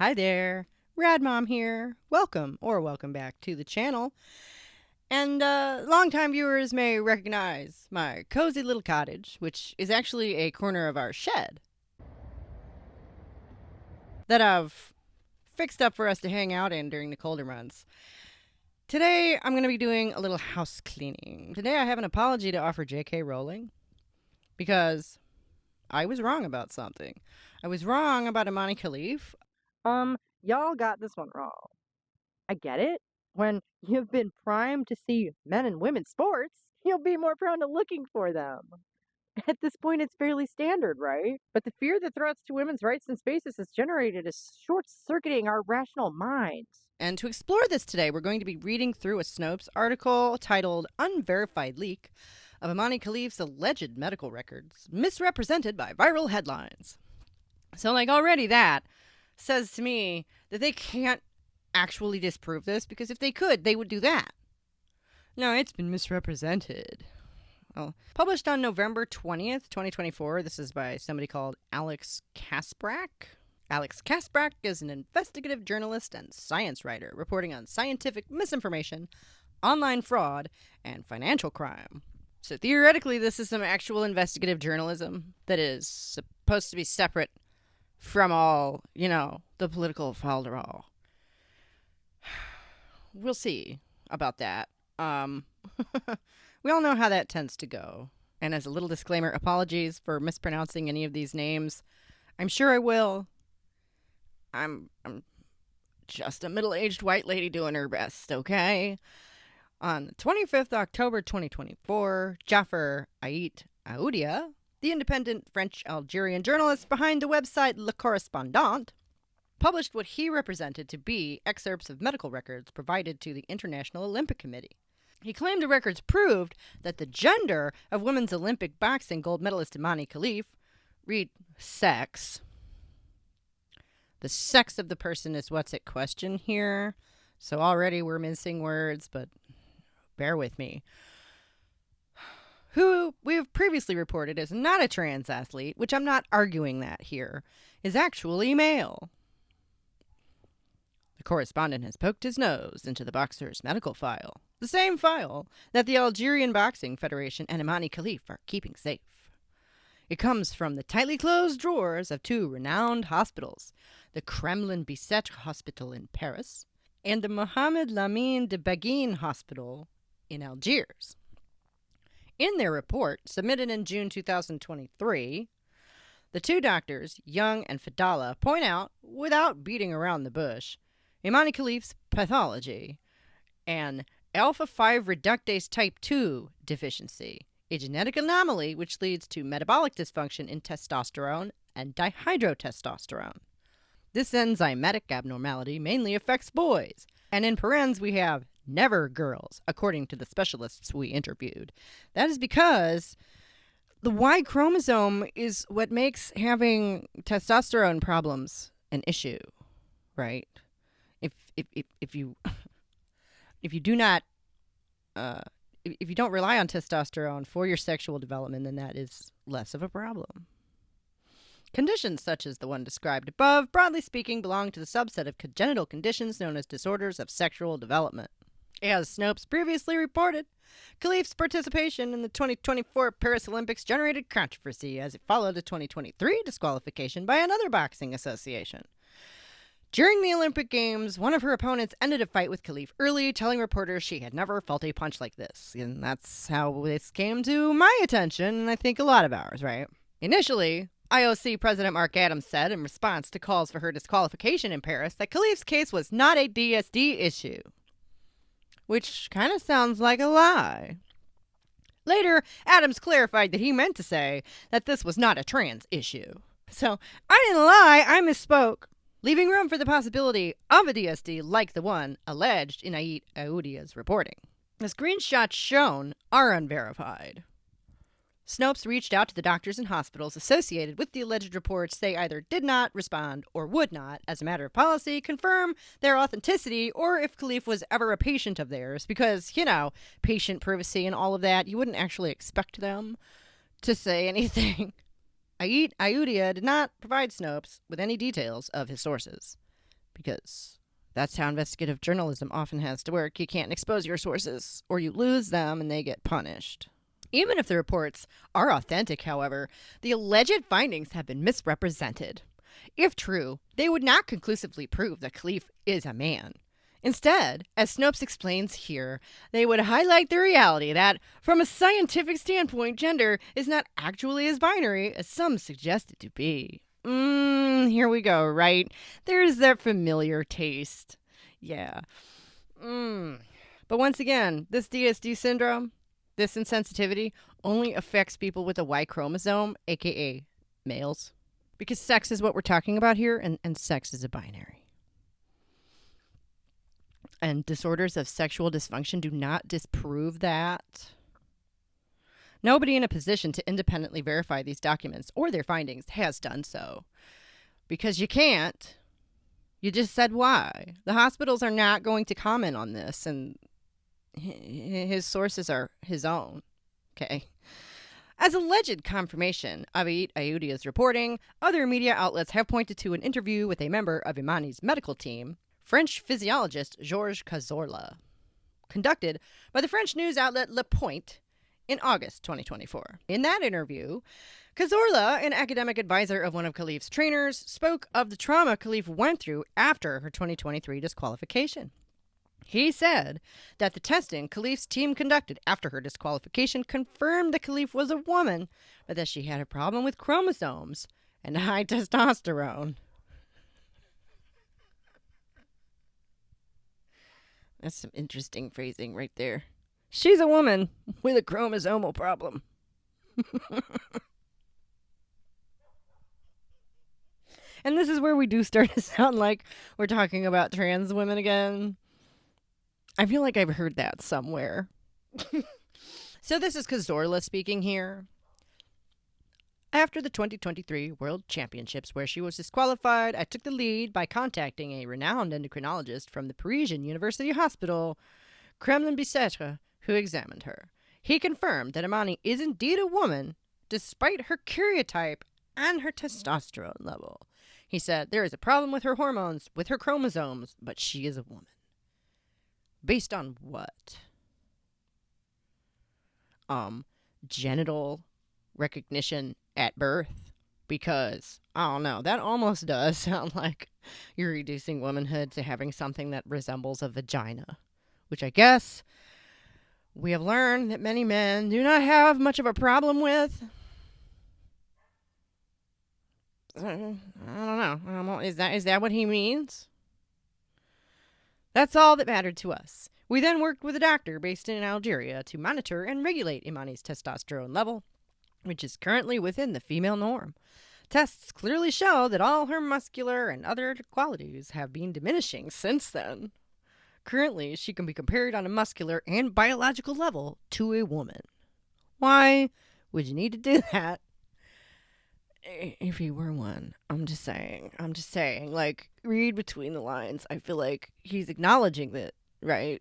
Hi there, Rad Mom here. Welcome back to the channel. And longtime viewers may recognize my cozy little cottage, which is actually a corner of our shed that I've fixed up for us to hang out in during the colder months. Today, I'm going to be doing a little house cleaning. Today, I have an apology to offer JK Rowling because I was wrong about something. I was wrong about Imane Khelif. Y'all got this one wrong. I get it. When you've been primed to see men and women's sports, you'll be more prone to looking for them. At this point, it's fairly standard, right? But the fear that threats to women's rights in spaces is generated is short-circuiting our rational minds. And to explore this today, we're going to be reading through a Snopes article titled Unverified Leak of Imane Khelif's Alleged Medical Records, Misrepresented by Viral Headlines. So, already that says to me that they can't actually disprove this, because if they could, they would do that. No, it's been misrepresented. Well, published on November 20th, 2024, this is by somebody called Alex Kasprak. Alex Kasprak is an investigative journalist and science writer reporting on scientific misinformation, online fraud, and financial crime. So theoretically, this is some actual investigative journalism that is supposed to be separate from all, the political falderall. We'll see about that. We all know how that tends to go. And as a little disclaimer, apologies for mispronouncing any of these names. I'm sure I will. I'm just a middle-aged white lady doing her best, okay? On the 25th October 2024, Jaffer Ait Aoudia, the independent French-Algerian journalist behind the website Le Correspondant, published what he represented to be excerpts of medical records provided to the International Olympic Committee. He claimed the records proved that the gender of women's Olympic boxing gold medalist Imane Khelif, read sex. The sex of the person is what's at question here. So already we're missing words, but bear with me. Who we have previously reported is not a trans athlete, which I'm not arguing that here, is actually male. The correspondent has poked his nose into the boxer's medical file, the same file that the Algerian Boxing Federation and Imane Khelif are keeping safe. It comes from the tightly closed drawers of two renowned hospitals, the Kremlin Bicêtre Hospital in Paris and the Mohamed Lamine de Beguine Hospital in Algiers. In their report, submitted in June 2023, the two doctors, Young and Fadala, point out, without beating around the bush, Imane Khelif's pathology, an alpha-5 reductase type 2 deficiency, a genetic anomaly which leads to metabolic dysfunction in testosterone and dihydrotestosterone. This enzymatic abnormality mainly affects boys, and in parens we have never girls, according to the specialists we interviewed. That is because the Y chromosome is what makes having testosterone problems an issue, right? If you do not if you don't rely on testosterone for your sexual development, then that is less of a problem. Conditions such as the one described above, broadly speaking, belong to the subset of congenital conditions known as disorders of sexual development. As Snopes previously reported, Khelif's participation in the 2024 Paris Olympics generated controversy as it followed a 2023 disqualification by another boxing association. During the Olympic Games, one of her opponents ended a fight with Khelif early, telling reporters she had never felt a punch like this. And that's how this came to my attention, and I think a lot of ours, right? Initially, IOC President Mark Adams said in response to calls for her disqualification in Paris that Khelif's case was not a DSD issue, which kind of sounds like a lie. Later, Adams clarified that he meant to say that this was not a trans issue. So, I didn't lie, I misspoke, leaving room for the possibility of a DSD like the one alleged in Ait Aoudia's reporting. The screenshots shown are unverified. Snopes reached out to the doctors and hospitals associated with the alleged reports. They either did not respond or would not, as a matter of policy, confirm their authenticity or if Khelif was ever a patient of theirs, because, patient privacy and all of that, you wouldn't actually expect them to say anything. Ait Aoudia did not provide Snopes with any details of his sources. because that's how investigative journalism often has to work. You can't expose your sources, or you lose them and they get punished. Even if the reports are authentic, however, the alleged findings have been misrepresented. If true, they would not conclusively prove that Khelif is a man. Instead, as Snopes explains here, they would highlight the reality that, from a scientific standpoint, gender is not actually as binary as some suggest it to be. Here we go, right? There's that familiar taste. Yeah. But once again, this DSD syndrome, this insensitivity, only affects people with a Y chromosome, aka males. Because sex is what we're talking about here, and sex is a binary. And disorders of sexual dysfunction do not disprove that. Nobody in a position to independently verify these documents or their findings has done so. Because you can't. You just said why. The hospitals are not going to comment on this, and his sources are his own. Okay. As alleged confirmation of Ayudia's reporting, other media outlets have pointed to an interview with a member of Imane's medical team, French physiologist Georges Cazorla, conducted by the French news outlet Le Point in August 2024. In that interview, Cazorla, an academic advisor of one of Khelif's trainers, spoke of the trauma Khelif went through after her 2023 disqualification. He said that the testing Khelif's team conducted after her disqualification confirmed that Khelif was a woman, but that she had a problem with chromosomes and high testosterone. That's some interesting phrasing right there. She's a woman with a chromosomal problem. And this is where we do start to sound like we're talking about trans women again. I feel like I've heard that somewhere. So this is Cazorla speaking here. After the 2023 World Championships, where she was disqualified, I took the lead by contacting a renowned endocrinologist from the Parisian University Hospital, Kremlin-Bicêtre, who examined her. He confirmed that Imane is indeed a woman, despite her karyotype and her testosterone level. He said there is a problem with her hormones, with her chromosomes, but she is a woman. Based on what? Genital recognition at birth? Because, I don't know, that almost does sound like you're reducing womanhood to having something that resembles a vagina. Which I guess we have learned that many men do not have much of a problem with. I don't know. Is that what he means? That's all that mattered to us. We then worked with a doctor based in Algeria to monitor and regulate Imane's testosterone level, which is currently within the female norm. Tests clearly show that all her muscular and other qualities have been diminishing since then. Currently, she can be compared on a muscular and biological level to a woman. Why would you need to do that? If you were one, I'm just saying, like, read between the lines. I feel like he's acknowledging that, right?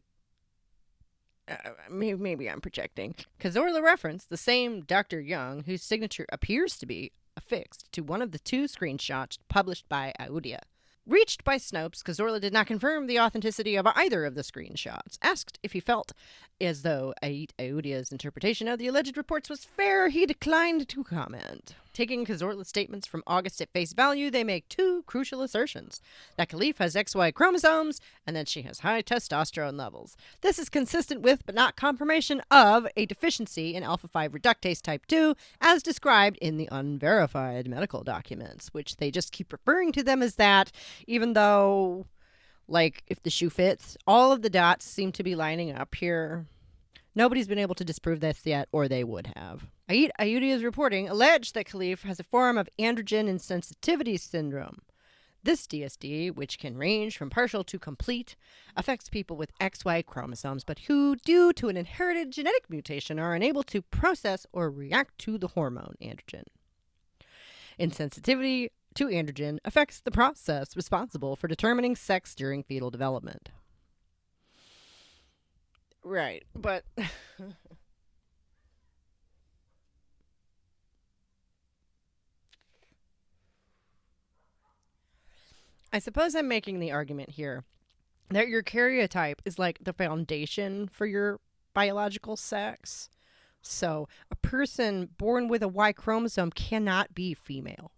Maybe I'm projecting. Cazorla referenced the same Dr. Young, whose signature appears to be affixed to one of the two screenshots published by Ayudia. Reached by Snopes, Cazorla did not confirm the authenticity of either of the screenshots. Asked if he felt as though Ayudia's interpretation of the alleged reports was fair, he declined to comment. Taking Cazorla's statements from August at face value, they make two crucial assertions: that Khelif has XY chromosomes, and that she has high testosterone levels. This is consistent with, but not confirmation of, a deficiency in alpha-5 reductase type 2, as described in the unverified medical documents, which they just keep referring to them as that, even though, like, if the shoe fits, all of the dots seem to be lining up here. Nobody's been able to disprove this yet, or they would have. Ayudia's reporting alleged that Khelif has a form of androgen insensitivity syndrome. This DSD, which can range from partial to complete, affects people with XY chromosomes, but who, due to an inherited genetic mutation, are unable to process or react to the hormone androgen. Insensitivity to androgen affects the process responsible for determining sex during fetal development. Right, but I suppose I'm making the argument here that your karyotype is like the foundation for your biological sex. So a person born with a Y chromosome cannot be female.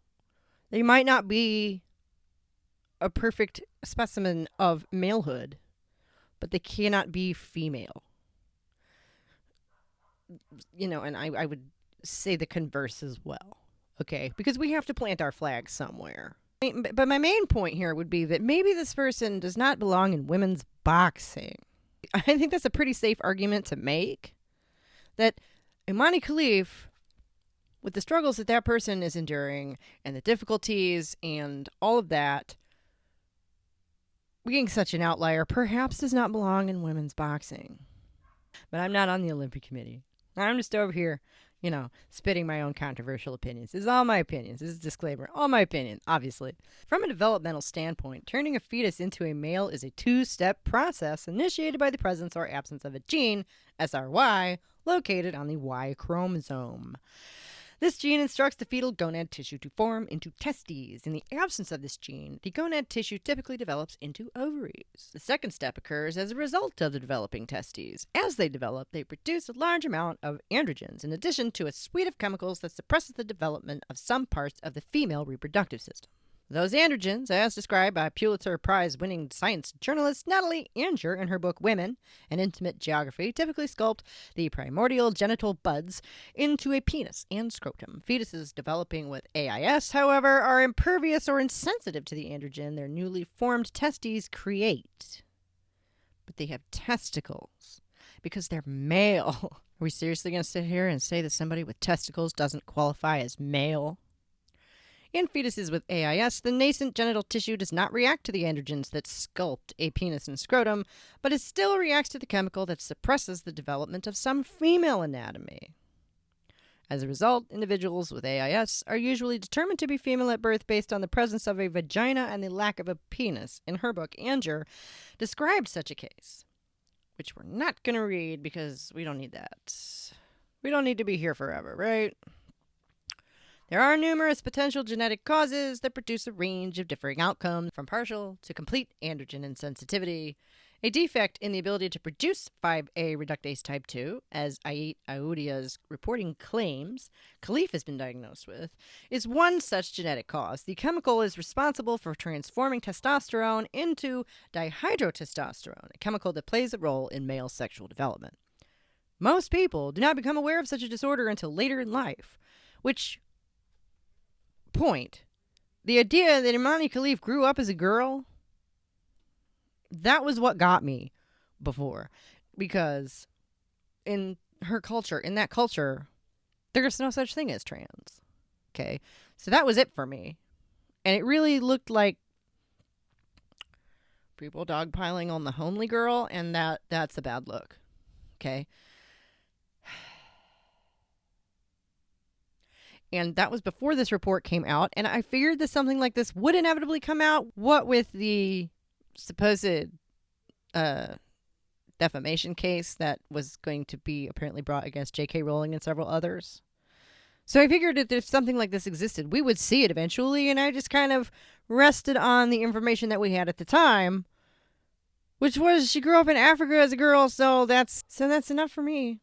They might not be a perfect specimen of malehood, but they cannot be female. And I would say the converse as well. Okay, because we have to plant our flag somewhere. But my main point here would be that maybe this person does not belong in women's boxing. I think that's a pretty safe argument to make. That Imane Khelif, with the struggles that that person is enduring and the difficulties and all of that, being such an outlier perhaps does not belong in women's boxing. But I'm not on the Olympic Committee. I'm just over here, spitting my own controversial opinions. This is all my opinions. This is a disclaimer. All my opinions, obviously. From a developmental standpoint, turning a fetus into a male is a two-step process initiated by the presence or absence of a gene, SRY, located on the Y chromosome. This gene instructs the fetal gonad tissue to form into testes. In the absence of this gene, the gonad tissue typically develops into ovaries. The second step occurs as a result of the developing testes. As they develop, they produce a large amount of androgens, in addition to a suite of chemicals that suppresses the development of some parts of the female reproductive system. Those androgens, as described by Pulitzer Prize-winning science journalist Natalie Anger in her book Women, An Intimate Geography, typically sculpt the primordial genital buds into a penis and scrotum. Fetuses developing with AIS, however, are impervious or insensitive to the androgen their newly formed testes create. But they have testicles because they're male. Are we seriously going to sit here and say that somebody with testicles doesn't qualify as male? In fetuses with AIS, the nascent genital tissue does not react to the androgens that sculpt a penis and scrotum, but it still reacts to the chemical that suppresses the development of some female anatomy. As a result, individuals with AIS are usually determined to be female at birth based on the presence of a vagina and the lack of a penis. In her book, Anger described such a case, which we're not going to read because we don't need that. We don't need to be here forever, right? There are numerous potential genetic causes that produce a range of differing outcomes, from partial to complete androgen insensitivity. A defect in the ability to produce 5A reductase type 2, as Ait Aoudia's reporting claims Khelif has been diagnosed with, is one such genetic cause. The chemical is responsible for transforming testosterone into dihydrotestosterone, a chemical that plays a role in male sexual development. Most people do not become aware of such a disorder until later in life, which point, the idea that Imane Khelif grew up as a girl, that was what got me before. Because in her culture, in that culture, there's no such thing as trans. Okay? So that was it for me. And it really looked like people dogpiling on the homely girl, and that's a bad look. Okay? And that was before this report came out. And I figured that something like this would inevitably come out. What with the supposed defamation case that was going to be apparently brought against JK Rowling and several others. So I figured that if something like this existed, we would see it eventually. And I just kind of rested on the information that we had at the time, which was she grew up in Africa as a girl. So that's enough for me.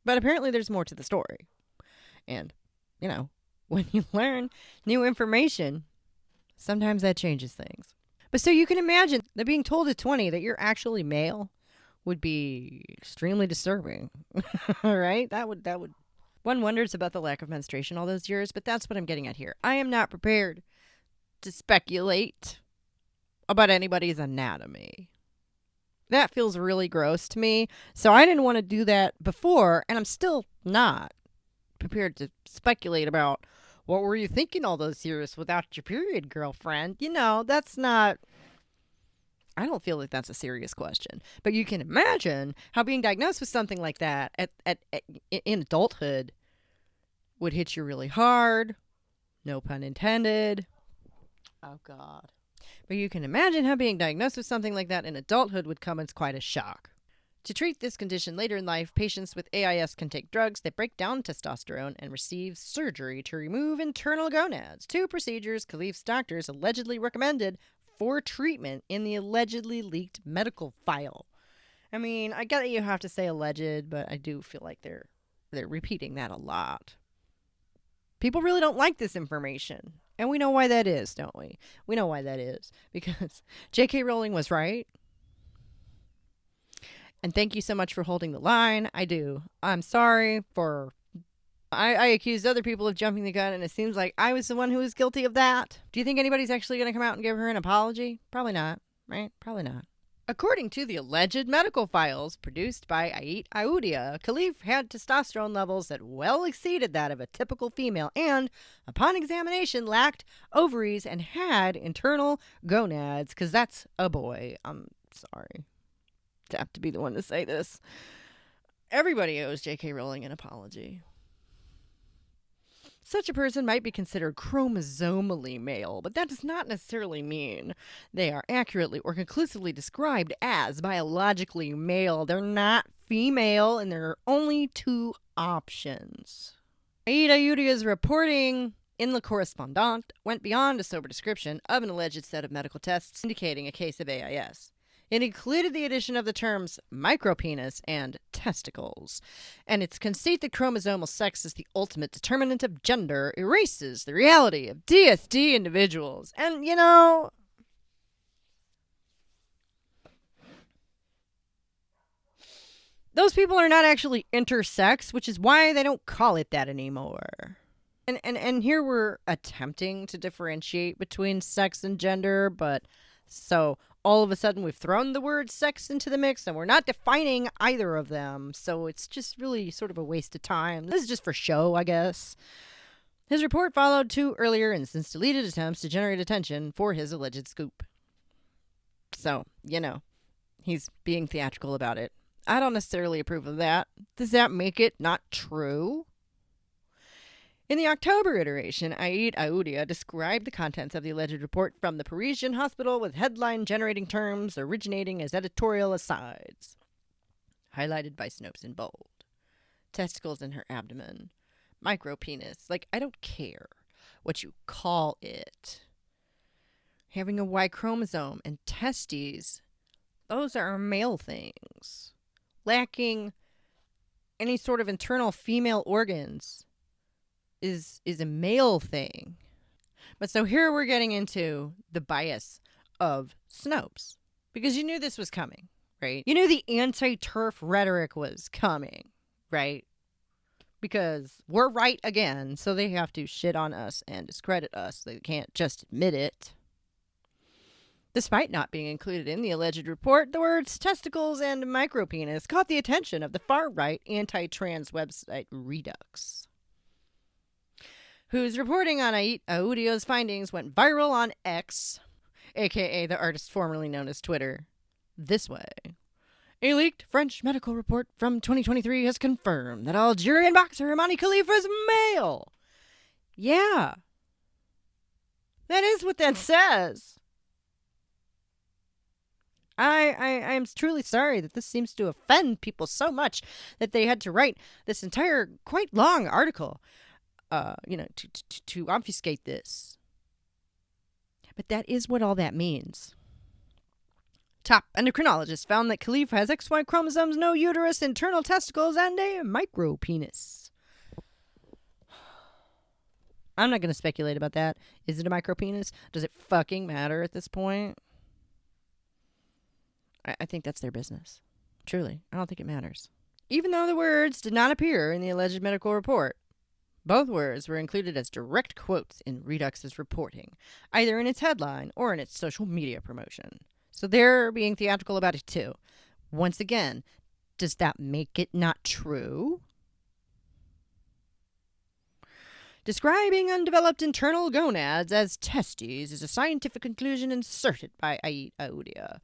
But apparently there's more to the story. And when you learn new information, sometimes that changes things. But so you can imagine that being told at 20 that you're actually male would be extremely disturbing. All right? That would. One wonders about the lack of menstruation all those years, but that's what I'm getting at here. I am not prepared to speculate about anybody's anatomy. That feels really gross to me. So I didn't want to do that before, and I'm still not prepared to speculate about what were you thinking all those years without your period, girlfriend. That's not, I don't feel like that's a serious question. But you can imagine how being diagnosed with something like that in adulthood would hit you really hard. No pun intended. Oh God. But you can imagine how being diagnosed with something like that in adulthood would come as quite a shock. To treat this condition later in life, patients with AIS can take drugs that break down testosterone and receive surgery to remove internal gonads, 2 procedures Khelif's doctors allegedly recommended for treatment in the allegedly leaked medical file. I mean, I get that you have to say alleged, but I do feel like they're repeating that a lot. People really don't like this information. And we know why that is, don't we? We know why that is. Because JK Rowling was right. And thank you so much for holding the line. I do. I'm sorry for... I accused other people of jumping the gun, and it seems like I was the one who was guilty of that. Do you think anybody's actually going to come out and give her an apology? Probably not, right? Probably not. According to the alleged medical files produced by Ait Aoudia, Khelif had testosterone levels that well exceeded that of a typical female and, upon examination, lacked ovaries and had internal gonads, because that's a boy. I'm sorry to have to be the one to say this. Everybody owes J.K. Rowling an apology. Such a person might be considered chromosomally male, but that does not necessarily mean they are accurately or conclusively described as biologically male. They're not female, and there are only 2 options. Ait Aoudia's reporting in Le Correspondant went beyond a sober description of an alleged set of medical tests indicating a case of AIS. It included the addition of the terms micropenis and testicles, and its conceit that chromosomal sex is the ultimate determinant of gender erases the reality of DSD individuals. And, you know, those people are not actually intersex, which is why they don't call it that anymore. And here we're attempting to differentiate between sex and gender, but so all of a sudden we've thrown the word sex into the mix and we're not defining either of them. So it's just really sort of a waste of time. This is just for show, I guess. His report followed 2 earlier and since deleted attempts to generate attention for his alleged scoop. So, you know, he's being theatrical about it. I don't necessarily approve of that. Does that make it not true? In the October iteration, Ait Aoudia described the contents of the alleged report from the Parisian hospital with headline-generating terms originating as editorial asides, highlighted by Snopes in bold. Testicles in her abdomen. Micropenis. Like, I don't care what you call it. Having a Y chromosome and testes, those are male things. Lacking any sort of internal female organs is a male thing. But so here we're getting into the bias of Snopes. Because you knew this was coming, right? You knew the anti-TERF rhetoric was coming, right? Because we're right again, so they have to shit on us and discredit us. They can't just admit it. Despite not being included in the alleged report, the words testicles and micropenis caught the attention of the far-right anti-trans website Redux, whose reporting on Ait Aoudia's findings went viral on X, aka the artist formerly known as Twitter, this way. A leaked French medical report from 2023 has confirmed that Algerian boxer Imane Khelif is male. Yeah. That is what that says. I'm truly sorry that this seems to offend people so much that they had to write this entire quite long article to obfuscate this. But that is what all that means. Top endocrinologist found that Khelif has XY chromosomes, no uterus, internal testicles, and a micropenis. I'm not going to speculate about that. Is it a micropenis? Does it fucking matter at this point? I think that's their business. Truly, I don't think it matters. Even though the words did not appear in the alleged medical report, both words were included as direct quotes in Redux's reporting, either in its headline or in its social media promotion. So they're being theatrical about it too. Once again, does that make it not true? Describing undeveloped internal gonads as testes is a scientific conclusion inserted by Ait Aoudia.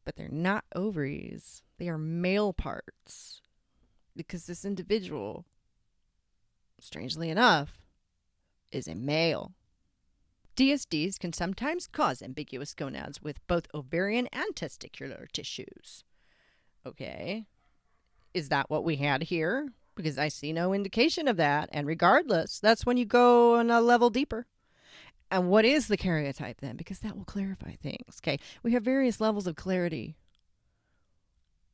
But they're not ovaries. They are male parts. Because this individual, strangely enough, is a male. DSDs can sometimes cause ambiguous gonads with both ovarian and testicular tissues. Okay. Is that what we had here? Because I see no indication of that. And regardless, that's when you go on a level deeper. And what is the karyotype then? Because that will clarify things. Okay. We have various levels of clarity.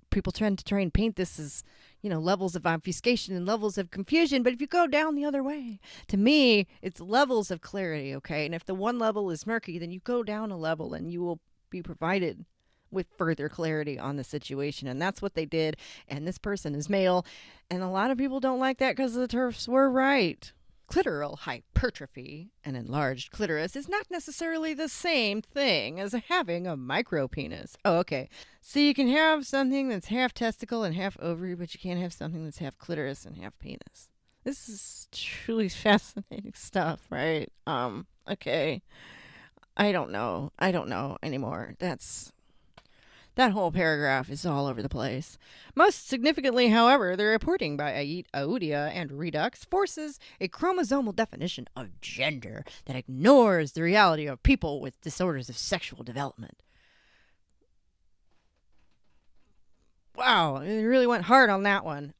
People tend to try and paint this as, levels of obfuscation and levels of confusion. But if you go down the other way, to me, it's levels of clarity. Okay. And if the one level is murky, then you go down a level and you will be provided with further clarity on the situation. And that's what they did. And this person is male. And a lot of people don't like that because the TERFs were right. Clitoral hypertrophy, an enlarged clitoris, is not necessarily the same thing as having a micropenis. Oh, okay. So you can have something that's half testicle and half ovary, but you can't have something that's half clitoris and half penis. This is truly fascinating stuff, right? Okay. I don't know anymore. That whole paragraph is all over the place. Most significantly, however, the reporting by Ait Aoudia and Redux forces a chromosomal definition of gender that ignores the reality of people with disorders of sexual development. Wow, it really went hard on that one.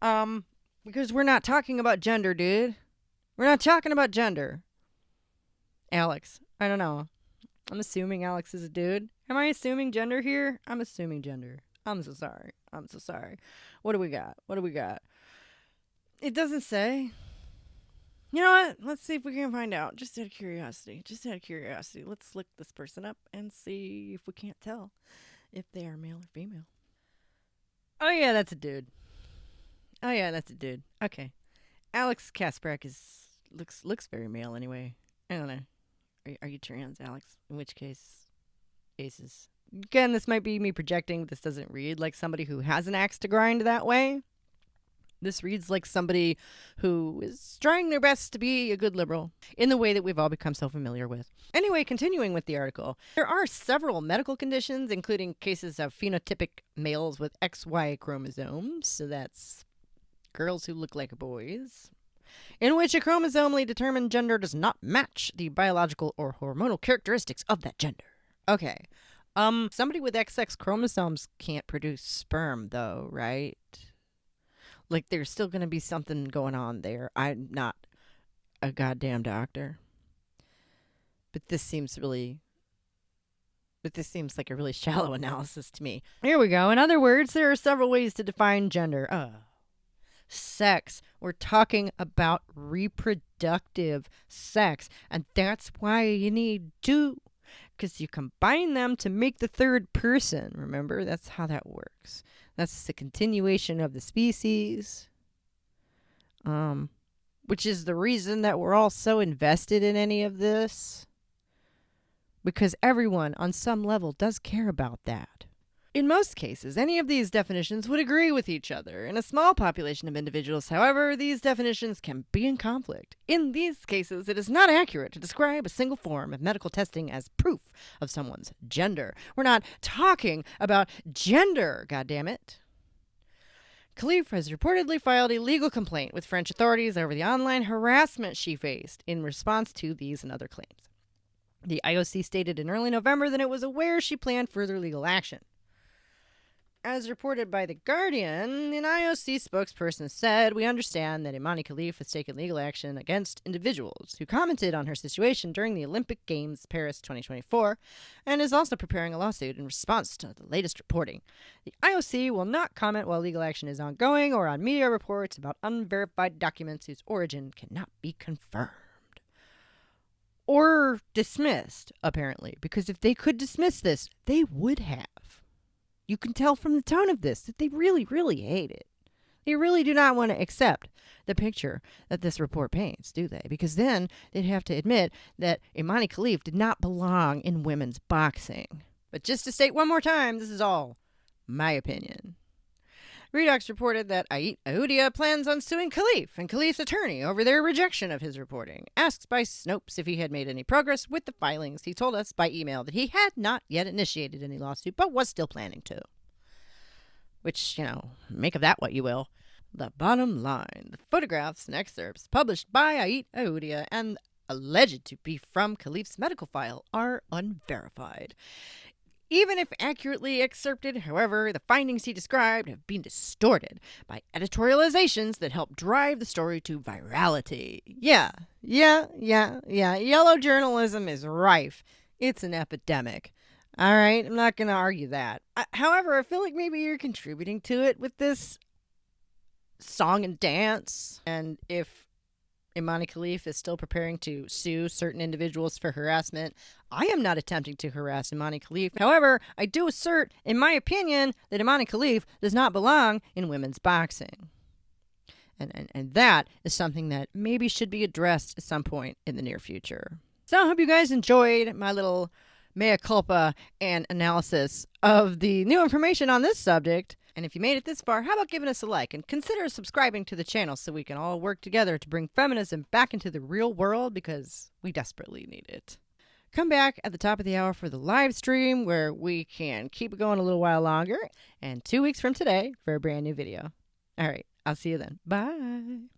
Because we're not talking about gender, dude. We're not talking about gender. Alex, I don't know. I'm assuming Alex is a dude. Am I assuming gender here? I'm assuming gender. I'm so sorry. What do we got? It doesn't say. You know what? Let's see if we can find out. Just out of curiosity. Let's look this person up and see if we can't tell if they are male or female. Oh yeah, that's a dude. Okay. Alex Kasparek looks very male anyway. I don't know. Are you trans, Alex? In which case, aces. Again, this might be me projecting, but this doesn't read like somebody who has an axe to grind that way. This reads like somebody who is trying their best to be a good liberal in the way that we've all become so familiar with. Anyway, continuing with the article, there are several medical conditions, including cases of phenotypic males with XY chromosomes, so that's girls who look like boys, in which a chromosomally determined gender does not match the biological or hormonal characteristics of that gender. Okay. Somebody with XX chromosomes can't produce sperm, though, right? Like, there's still going to be something going on there. I'm not a goddamn doctor. But this seems like a really shallow analysis to me. Here we go. In other words, there are several ways to define gender. Sex. We're talking about reproductive sex. And that's why you need two. Because you combine them to make the third person. Remember? That's how that works. That's the continuation of the species. Which is the reason that we're all so invested in any of this. Because everyone on some level does care about that. In most cases, any of these definitions would agree with each other. In a small population of individuals, however, these definitions can be in conflict. In these cases, it is not accurate to describe a single form of medical testing as proof of someone's gender. We're not talking about gender, goddammit. Khelif has reportedly filed a legal complaint with French authorities over the online harassment she faced in response to these and other claims. The IOC stated in early November that it was aware she planned further legal action. As reported by The Guardian, an IOC spokesperson said, "We understand that Imane Khelif has taken legal action against individuals who commented on her situation during the Olympic Games Paris 2024 and is also preparing a lawsuit in response to the latest reporting. The IOC will not comment while legal action is ongoing or on media reports about unverified documents whose origin cannot be confirmed." Or dismissed, apparently, because if they could dismiss this, they would have. You can tell from the tone of this that they really, really hate it. They really do not want to accept the picture that this report paints, do they? Because then they'd have to admit that Imane Khelif did not belong in women's boxing. But just to state one more time, this is all my opinion. Redux reported that Ait Aoudia plans on suing Khelif and Khelif's attorney over their rejection of his reporting. Asked by Snopes if he had made any progress with the filings, he told us by email that he had not yet initiated any lawsuit, but was still planning to. Which, make of that what you will. The bottom line, the photographs and excerpts published by Ait Aoudia and alleged to be from Khelif's medical file are unverified. Even if accurately excerpted, however, the findings he described have been distorted by editorializations that help drive the story to virality. Yeah. Yellow journalism is rife. It's an epidemic. All right, I'm not going to argue that. However, I feel like maybe you're contributing to it with this song and dance. And if Imane Khelif is still preparing to sue certain individuals for harassment, I am not attempting to harass Imane Khelif. However, I do assert, in my opinion, that Imane Khelif does not belong in women's boxing. And that is something that maybe should be addressed at some point in the near future. So I hope you guys enjoyed my little mea culpa and analysis of the new information on this subject. And if you made it this far, how about giving us a like and consider subscribing to the channel so we can all work together to bring feminism back into the real world, because we desperately need it. Come back at the top of the hour for the live stream where we can keep it going a little while longer, and 2 weeks from today for a brand new video. All right, I'll see you then. Bye.